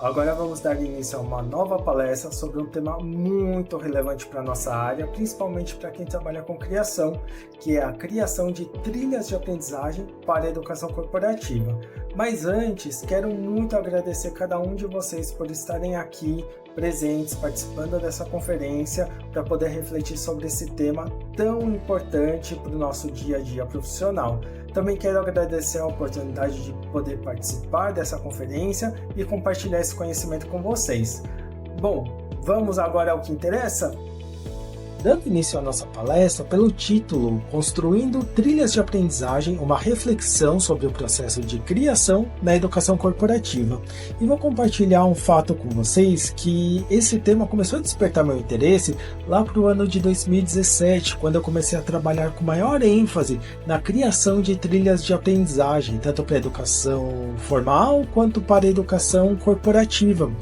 agora vamos dar início a uma nova palestra sobre um tema muito relevante para a nossa área, principalmente para quem trabalha com criação, que é a criação de trilhas de aprendizagem para a educação corporativa. Mas antes, quero muito agradecer cada um de vocês por estarem aqui presentes, participando dessa conferência, para poder refletir sobre esse tema tão importante para o nosso dia a dia profissional. Também quero agradecer a oportunidade de poder participar dessa conferência e compartilhar esse conhecimento com vocês. Bom, vamos agora ao que interessa? Dando início à nossa palestra pelo título Construindo Trilhas de Aprendizagem, uma reflexão sobre o processo de criação na educação corporativa. E vou compartilhar um fato com vocês que esse tema começou a despertar meu interesse lá para o ano de 2017, quando eu comecei a trabalhar com maior ênfase na criação de trilhas de aprendizagem, tanto para a educação formal quanto para a educação corporativa.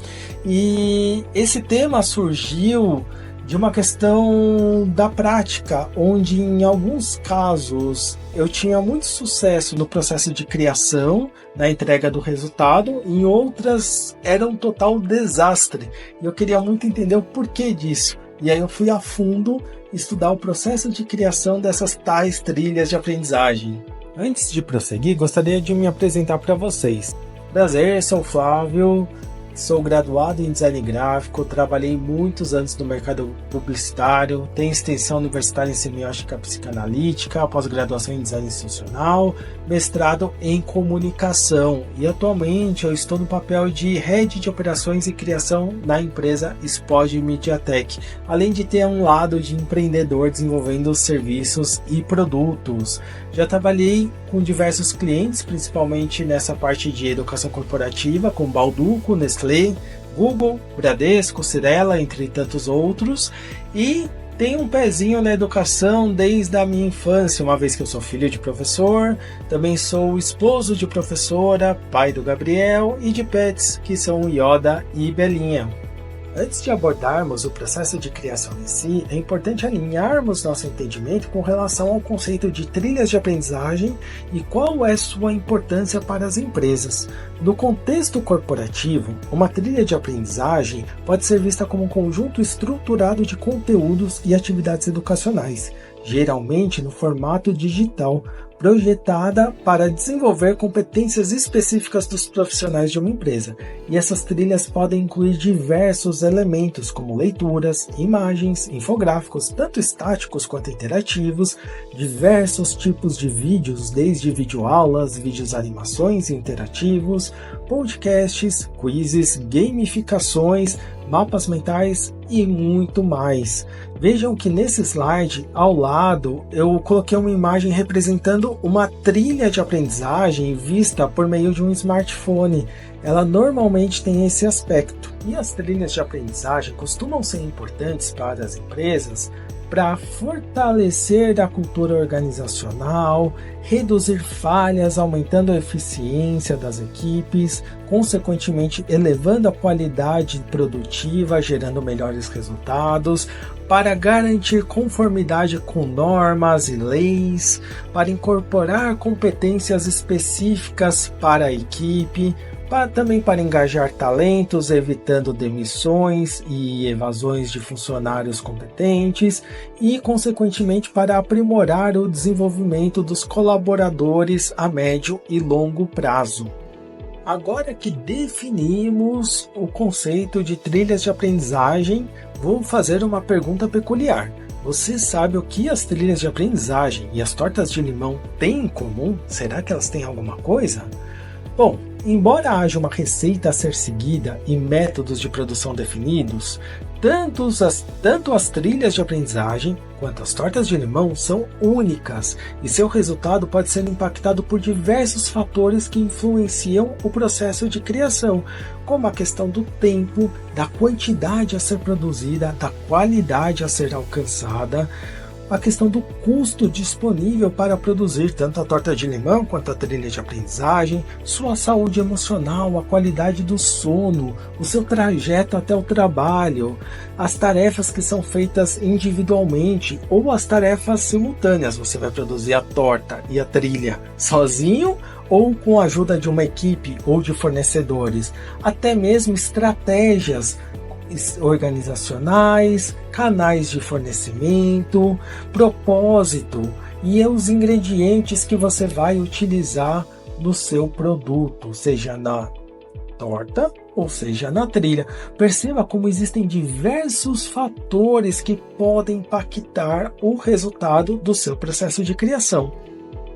E esse tema surgiu de uma questão da prática, onde em alguns casos eu tinha muito sucesso no processo de criação, na entrega do resultado, em outras era um total desastre. E eu queria muito entender o porquê disso. E aí eu fui a fundo estudar o processo de criação dessas tais trilhas de aprendizagem. Antes de prosseguir, gostaria de me apresentar para vocês. Prazer, sou o Flávio. Sou graduado em design gráfico, trabalhei muitos anos no mercado publicitário, tenho extensão universitária em semiótica psicanalítica, pós-graduação em design institucional, mestrado em comunicação e atualmente eu estou no papel de head de operações e criação na empresa Spod Mediatek, além de ter um lado de empreendedor desenvolvendo serviços e produtos. Já trabalhei com diversos clientes, principalmente nessa parte de educação corporativa, com Balduco, Nestlé, Google, Bradesco, Cirela, entre tantos outros, e tenho um pezinho na educação desde a minha infância, uma vez que eu sou filho de professor, também sou esposo de professora, pai do Gabriel e de pets, que são Yoda e Belinha. Antes de abordarmos o processo de criação em si, é importante alinharmos nosso entendimento com relação ao conceito de trilhas de aprendizagem e qual é sua importância para as empresas. No contexto corporativo, uma trilha de aprendizagem pode ser vista como um conjunto estruturado de conteúdos e atividades educacionais, geralmente no formato digital, projetada para desenvolver competências específicas dos profissionais de uma empresa. E essas trilhas podem incluir diversos elementos, como leituras, imagens, infográficos, tanto estáticos quanto interativos, diversos tipos de vídeos, desde videoaulas, vídeos animações interativos, podcasts, quizzes, gamificações, mapas mentais e muito mais. Vejam que nesse slide, ao lado, eu coloquei uma imagem representando uma trilha de aprendizagem vista por meio de um smartphone. Ela normalmente tem esse aspecto. E as trilhas de aprendizagem costumam ser importantes para as empresas para fortalecer a cultura organizacional, reduzir falhas, aumentando a eficiência das equipes, consequentemente elevando a qualidade produtiva, gerando melhores resultados, para garantir conformidade com normas e leis, para incorporar competências específicas para a equipe, também para engajar talentos, evitando demissões e evasões de funcionários competentes e, consequentemente, para aprimorar o desenvolvimento dos colaboradores a médio e longo prazo. Agora que definimos o conceito de trilhas de aprendizagem, vou fazer uma pergunta peculiar. Você sabe o que as trilhas de aprendizagem e as tortas de limão têm em comum? Será que elas têm alguma coisa? Bom, embora haja uma receita a ser seguida e métodos de produção definidos, tanto as trilhas de aprendizagem quanto as tortas de limão são únicas e seu resultado pode ser impactado por diversos fatores que influenciam o processo de criação, como a questão do tempo, da quantidade a ser produzida, da qualidade a ser alcançada, a questão do custo disponível para produzir tanto a torta de limão quanto a trilha de aprendizagem, sua saúde emocional, a qualidade do sono, o seu trajeto até o trabalho, as tarefas que são feitas individualmente ou as tarefas simultâneas. Você vai produzir a torta e a trilha sozinho ou com a ajuda de uma equipe ou de fornecedores, até mesmo estratégias organizacionais, canais de fornecimento, propósito e os ingredientes que você vai utilizar no seu produto, seja na torta ou seja na trilha. Perceba como existem diversos fatores que podem impactar o resultado do seu processo de criação.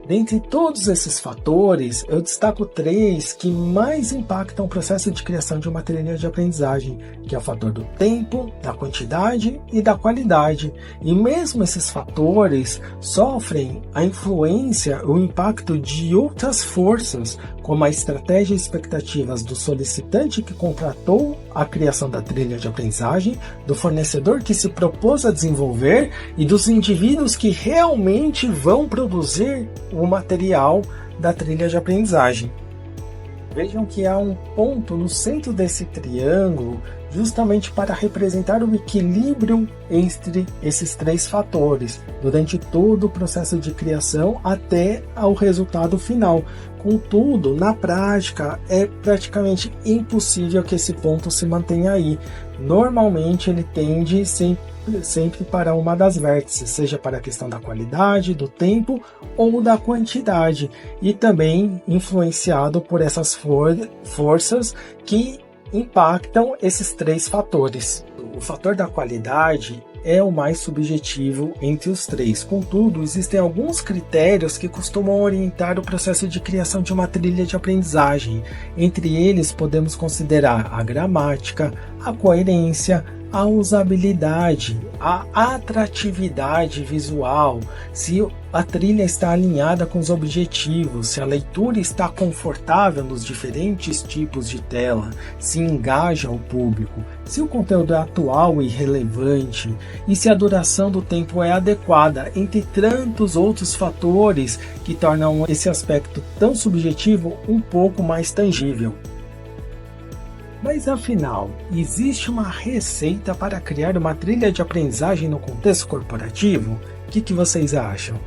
Dentre todos esses fatores, eu destaco 3 que mais impactam o processo de criação de uma trilha de aprendizagem, que é o fator do tempo, da quantidade e da qualidade. E mesmo esses fatores sofrem a influência, o impacto de outras forças, como a estratégia e expectativas do solicitante que contratou a criação da trilha de aprendizagem, do fornecedor que se propôs a desenvolver e dos indivíduos que realmente vão produzir o material da trilha de aprendizagem. Vejam que há um ponto no centro desse triângulo justamente para representar o equilíbrio entre esses 3 fatores durante todo o processo de criação até ao resultado final. Contudo, na prática, é praticamente impossível que esse ponto se mantenha aí. Normalmente ele tende sempre para uma das vértices, seja para a questão da qualidade, do tempo ou da quantidade, e também influenciado por essas forças que impactam esses 3 fatores. O fator da qualidade é o mais subjetivo entre os 3. Contudo, existem alguns critérios que costumam orientar o processo de criação de uma trilha de aprendizagem. Entre eles, podemos considerar a gramática, a coerência, a usabilidade, a atratividade visual, se a trilha está alinhada com os objetivos, se a leitura está confortável nos diferentes tipos de tela, se engaja o público, se o conteúdo é atual e relevante e se a duração do tempo é adequada, entre tantos outros fatores que tornam esse aspecto tão subjetivo um pouco mais tangível. Mas afinal, existe uma receita para criar uma trilha de aprendizagem no contexto corporativo? O que vocês acham?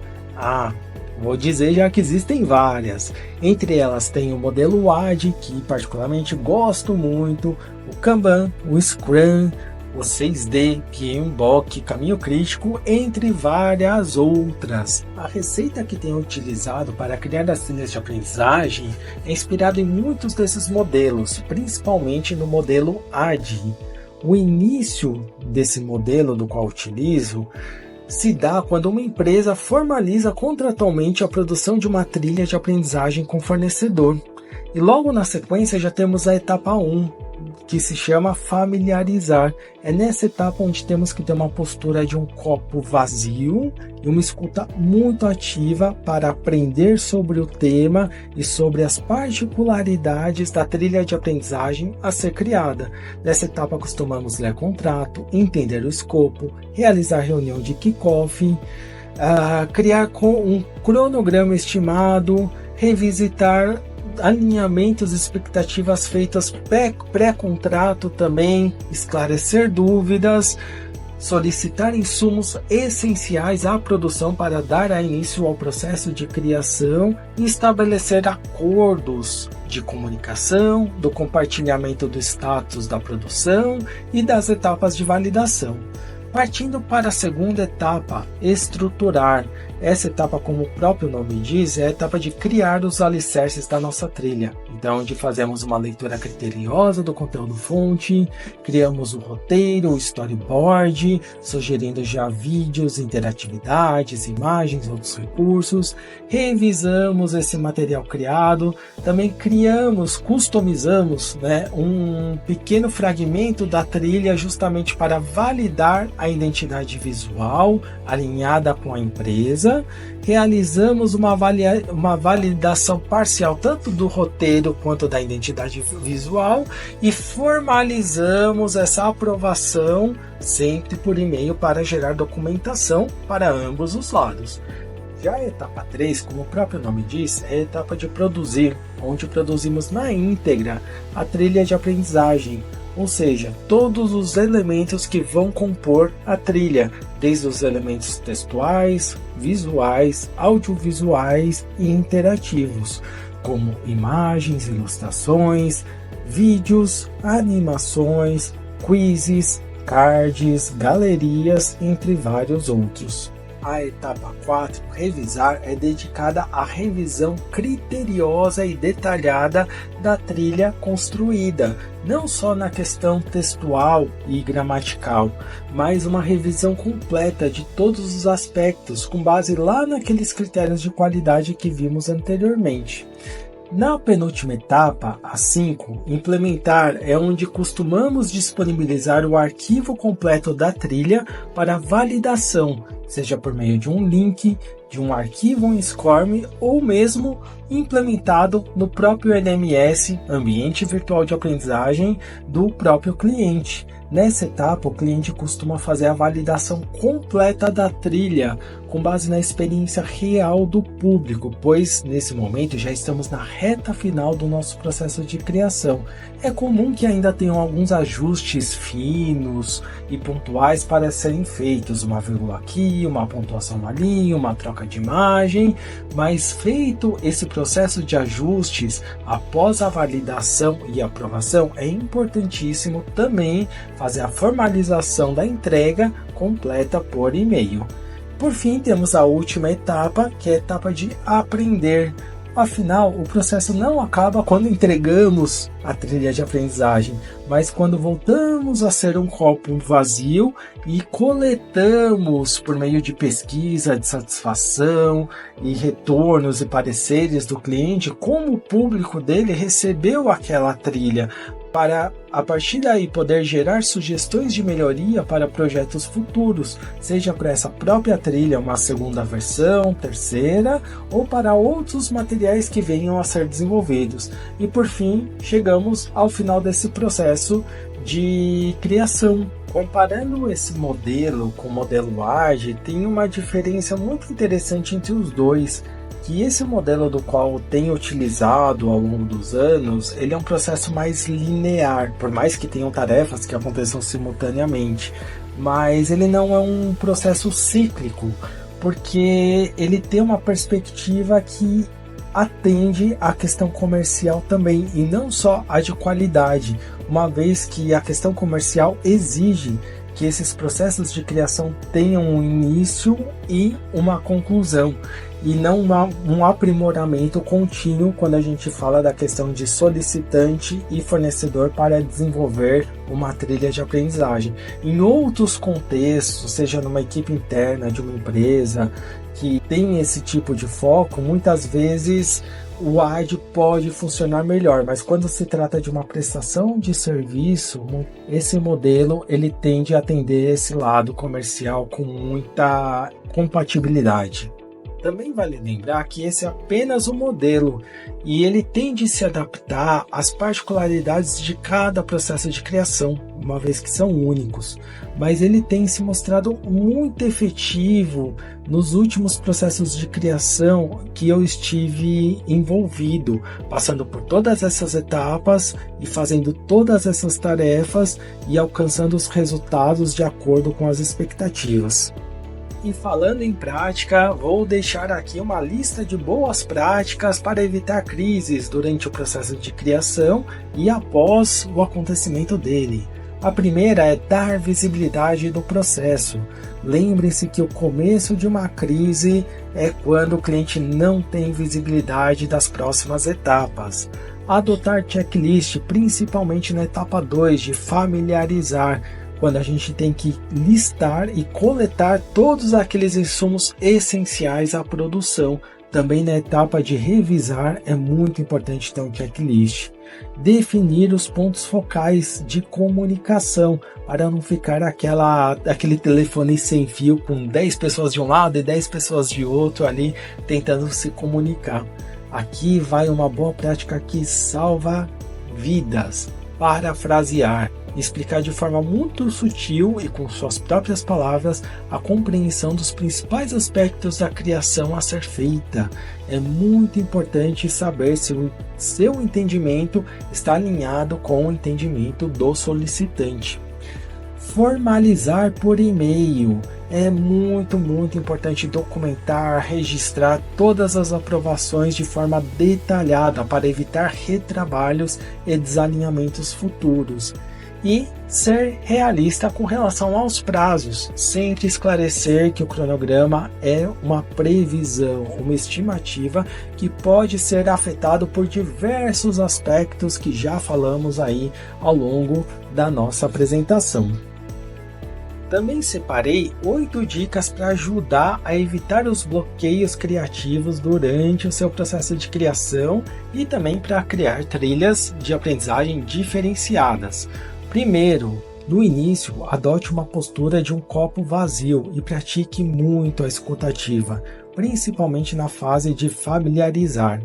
Vou dizer já que existem várias. Entre elas tem o modelo WAD, que particularmente gosto muito, o Kanban, o Scrum, o 6D, PMBOK, Caminho Crítico, entre várias outras. A receita que tenho utilizado para criar as trilhas de aprendizagem é inspirada em muitos desses modelos, principalmente no modelo AD. O início desse modelo do qual utilizo se dá quando uma empresa formaliza contratualmente a produção de uma trilha de aprendizagem com fornecedor. E logo na sequência já temos a etapa 1, que se chama familiarizar. É nessa etapa onde temos que ter uma postura de um copo vazio e uma escuta muito ativa para aprender sobre o tema e sobre as particularidades da trilha de aprendizagem a ser criada. Nessa etapa costumamos ler contrato, entender o escopo, realizar reunião de kick-off, criar um cronograma estimado, revisitar alinhamentos e expectativas feitas pré-contrato também, esclarecer dúvidas, solicitar insumos essenciais à produção para dar início ao processo de criação e estabelecer acordos de comunicação, do compartilhamento do status da produção e das etapas de validação. Partindo para a segunda etapa, estruturar. Essa etapa, como o próprio nome diz, é a etapa de criar os alicerces da nossa trilha. Então, onde fazemos uma leitura criteriosa do conteúdo fonte, criamos o roteiro, o storyboard, sugerindo já vídeos, interatividades, imagens, outros recursos, revisamos esse material criado, também customizamos, um pequeno fragmento da trilha justamente para validar a identidade visual alinhada com a empresa. Realizamos uma validação parcial tanto do roteiro quanto da identidade visual e formalizamos essa aprovação sempre por e-mail para gerar documentação para ambos os lados. Já a etapa 3, como o próprio nome diz, é a etapa de produzir, onde produzimos na íntegra a trilha de aprendizagem, ou seja, todos os elementos que vão compor a trilha, desde os elementos textuais, visuais, audiovisuais e interativos. como imagens, ilustrações, vídeos, animações, quizzes, cards, galerias, entre vários outros. A etapa 4, revisar, é dedicada à revisão criteriosa e detalhada da trilha construída, não só na questão textual e gramatical, mas uma revisão completa de todos os aspectos, com base lá naqueles critérios de qualidade que vimos anteriormente. Na penúltima etapa, a 5, implementar, é onde costumamos disponibilizar o arquivo completo da trilha para validação, seja por meio de um link, de um arquivo em SCORM ou mesmo implementado no próprio LMS, Ambiente Virtual de Aprendizagem, do próprio cliente. Nessa etapa, o cliente costuma fazer a validação completa da trilha, com base na experiência real do público, pois nesse momento já estamos na reta final do nosso processo de criação. É comum que ainda tenham alguns ajustes finos e pontuais para serem feitos, uma vírgula aqui, uma pontuação ali, uma troca de imagem, mas feito esse processo de ajustes, após a validação e aprovação, é importantíssimo também fazer a formalização da entrega completa por e-mail. Por fim, temos a última etapa, que é a etapa de aprender. Afinal, o processo não acaba quando entregamos a trilha de aprendizagem, mas quando voltamos a ser um copo vazio e coletamos por meio de pesquisa de satisfação e retornos e pareceres do cliente como o público dele recebeu aquela trilha, para a partir daí poder gerar sugestões de melhoria para projetos futuros, seja para essa própria trilha uma segunda versão, terceira, ou para outros materiais que venham a ser desenvolvidos. E por fim, chegamos ao final desse processo de criação. Comparando esse modelo com o modelo ágil, tem uma diferença muito interessante entre os dois, que esse modelo do qual eu tenho utilizado ao longo dos anos, ele é um processo mais linear, por mais que tenham tarefas que aconteçam simultaneamente, mas ele não é um processo cíclico, porque ele tem uma perspectiva que atende à questão comercial também, e não só a de qualidade, uma vez que a questão comercial exige que esses processos de criação tenham um início e uma conclusão, e não um aprimoramento contínuo quando a gente fala da questão de solicitante e fornecedor para desenvolver uma trilha de aprendizagem. Em outros contextos, seja numa equipe interna de uma empresa que tem esse tipo de foco, muitas vezes o AD pode funcionar melhor, mas quando se trata de uma prestação de serviço, esse modelo ele tende a atender esse lado comercial com muita compatibilidade. Também vale lembrar que esse é apenas um modelo e ele tende a se adaptar às particularidades de cada processo de criação, uma vez que são únicos, mas ele tem se mostrado muito efetivo nos últimos processos de criação que eu estive envolvido, passando por todas essas etapas e fazendo todas essas tarefas e alcançando os resultados de acordo com as expectativas. E falando em prática, vou deixar aqui uma lista de boas práticas para evitar crises durante o processo de criação e após o acontecimento dele. A primeira é dar visibilidade do processo. Lembre-se que o começo de uma crise é quando o cliente não tem visibilidade das próximas etapas. Adotar checklist, principalmente na etapa 2 de familiarizar, quando a gente tem que listar e coletar todos aqueles insumos essenciais à produção. Também na etapa de revisar é muito importante ter um checklist. Definir os pontos focais de comunicação, para não ficar aquele telefone sem fio com 10 pessoas de um lado e 10 pessoas de outro ali tentando se comunicar. Aqui vai uma boa prática que salva vidas. Parafrasear. Explicar de forma muito sutil e com suas próprias palavras a compreensão dos principais aspectos da criação a ser feita. É muito importante saber se o seu entendimento está alinhado com o entendimento do solicitante. Formalizar por e-mail. É muito importante documentar, registrar todas as aprovações de forma detalhada para evitar retrabalhos e desalinhamentos futuros. E ser realista com relação aos prazos, sempre esclarecer que o cronograma é uma previsão, uma estimativa que pode ser afetado por diversos aspectos que já falamos aí ao longo da nossa apresentação. Também separei 8 dicas para ajudar a evitar os bloqueios criativos durante o seu processo de criação e também para criar trilhas de aprendizagem diferenciadas. Primeiro, no início, adote uma postura de um copo vazio e pratique muito a escuta ativa, principalmente na fase de familiarizar.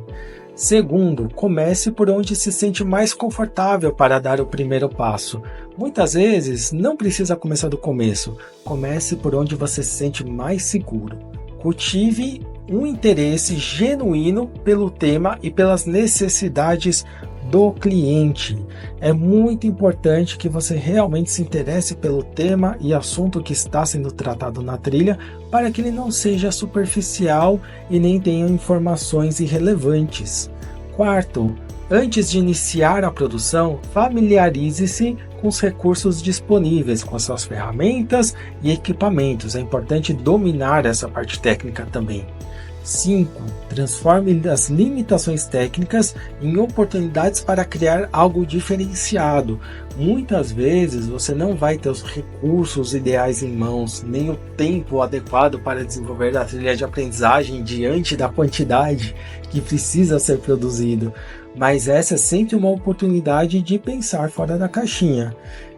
Segundo, comece por onde se sente mais confortável para dar o primeiro passo. Muitas vezes, não precisa começar do começo. Comece por onde você se sente mais seguro. Cultive um interesse genuíno pelo tema e pelas necessidades do cliente. É muito importante que você realmente se interesse pelo tema e assunto que está sendo tratado na trilha para que ele não seja superficial e nem tenha informações irrelevantes. Quarto, antes de iniciar a produção, familiarize-se com os recursos disponíveis, com as suas ferramentas e equipamentos. É importante dominar essa parte técnica também. 5. Transforme as limitações técnicas em oportunidades para criar algo diferenciado. Muitas vezes você não vai ter os recursos ideais em mãos, nem o tempo adequado para desenvolver a trilha de aprendizagem diante da quantidade que precisa ser produzido. Mas essa é sempre uma oportunidade de pensar fora da caixinha.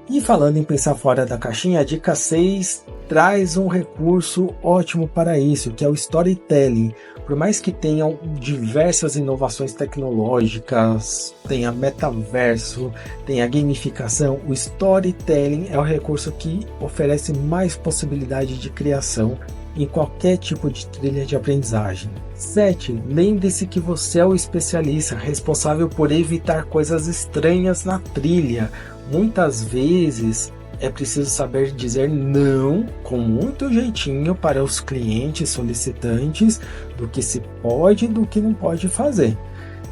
E falando em pensar fora da caixinha, a dica 6 traz um recurso ótimo para isso, que é o storytelling. Por mais que tenham diversas inovações tecnológicas, tenha metaverso, tenha gamificação, o storytelling é o recurso que oferece mais possibilidade de criação em qualquer tipo de trilha de aprendizagem. 7. Lembre-se que você é o especialista responsável por evitar coisas estranhas na trilha. Muitas vezes é preciso saber dizer não com muito jeitinho para os clientes solicitantes do que se pode e do que não pode fazer.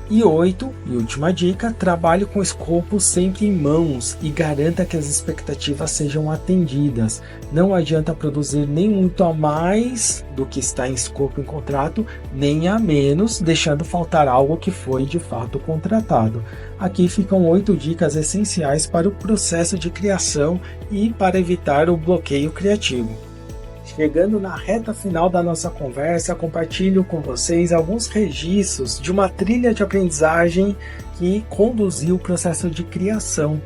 E 8, e última dica, trabalhe com o escopo sempre em mãos e garanta que as expectativas sejam atendidas. Não adianta produzir nem muito a mais do que está em escopo em contrato, nem a menos, deixando faltar algo que foi de fato contratado. Aqui ficam 8 dicas essenciais para o processo de criação e para evitar o bloqueio criativo. Chegando na reta final da nossa conversa, compartilho com vocês alguns registros de uma trilha de aprendizagem que conduziu o processo de criação.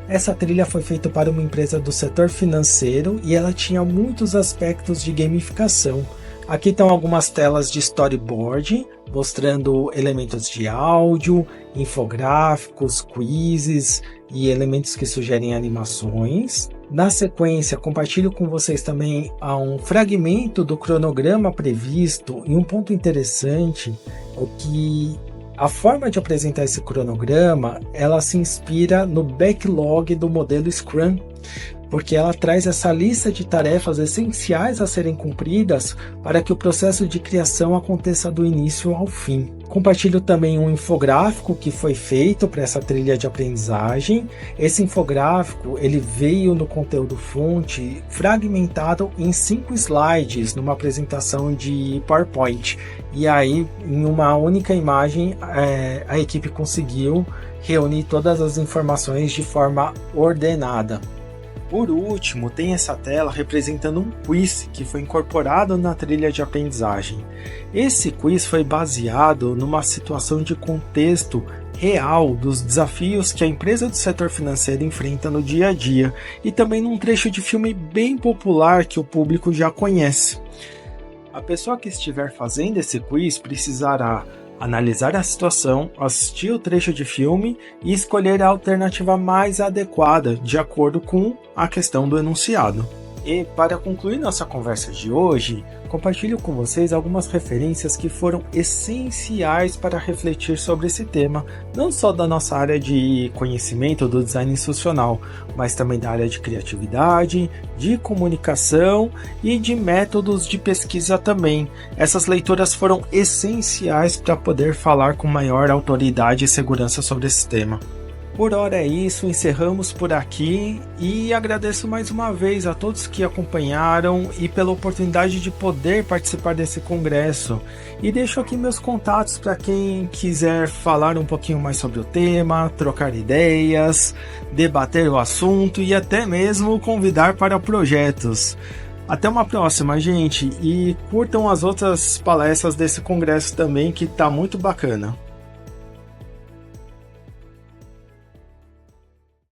Essa trilha foi feita para uma empresa do setor financeiro e ela tinha muitos aspectos de gamificação. Aqui estão algumas telas de storyboard, mostrando elementos de áudio, infográficos, quizzes e elementos que sugerem animações. Na sequência, compartilho com vocês também um fragmento do cronograma previsto, e um ponto interessante é que a forma de apresentar esse cronograma, ela se inspira no backlog do modelo Scrum, porque ela traz essa lista de tarefas essenciais a serem cumpridas para que o processo de criação aconteça do início ao fim. Compartilho também um infográfico que foi feito para essa trilha de aprendizagem. Esse infográfico ele veio no conteúdo fonte fragmentado em 5 slides numa apresentação de PowerPoint. E aí, em uma única imagem, a equipe conseguiu reunir todas as informações de forma ordenada. Por último, tem essa tela representando um quiz que foi incorporado na trilha de aprendizagem. Esse quiz foi baseado numa situação de contexto real dos desafios que a empresa do setor financeiro enfrenta no dia a dia e também num trecho de filme bem popular que o público já conhece. A pessoa que estiver fazendo esse quiz precisará analisar a situação, assistir o trecho de filme e escolher a alternativa mais adequada de acordo com a questão do enunciado. E para concluir nossa conversa de hoje, compartilho com vocês algumas referências que foram essenciais para refletir sobre esse tema, não só da nossa área de conhecimento do design institucional, mas também da área de criatividade, de comunicação e de métodos de pesquisa também. Essas leituras foram essenciais para poder falar com maior autoridade e segurança sobre esse tema. Por hora é isso, encerramos por aqui e agradeço mais uma vez a todos que acompanharam e pela oportunidade de poder participar desse congresso. E deixo aqui meus contatos para quem quiser falar um pouquinho mais sobre o tema, trocar ideias, debater o assunto e até mesmo convidar para projetos. Até uma próxima, gente, e curtam as outras palestras desse congresso também, que está muito bacana.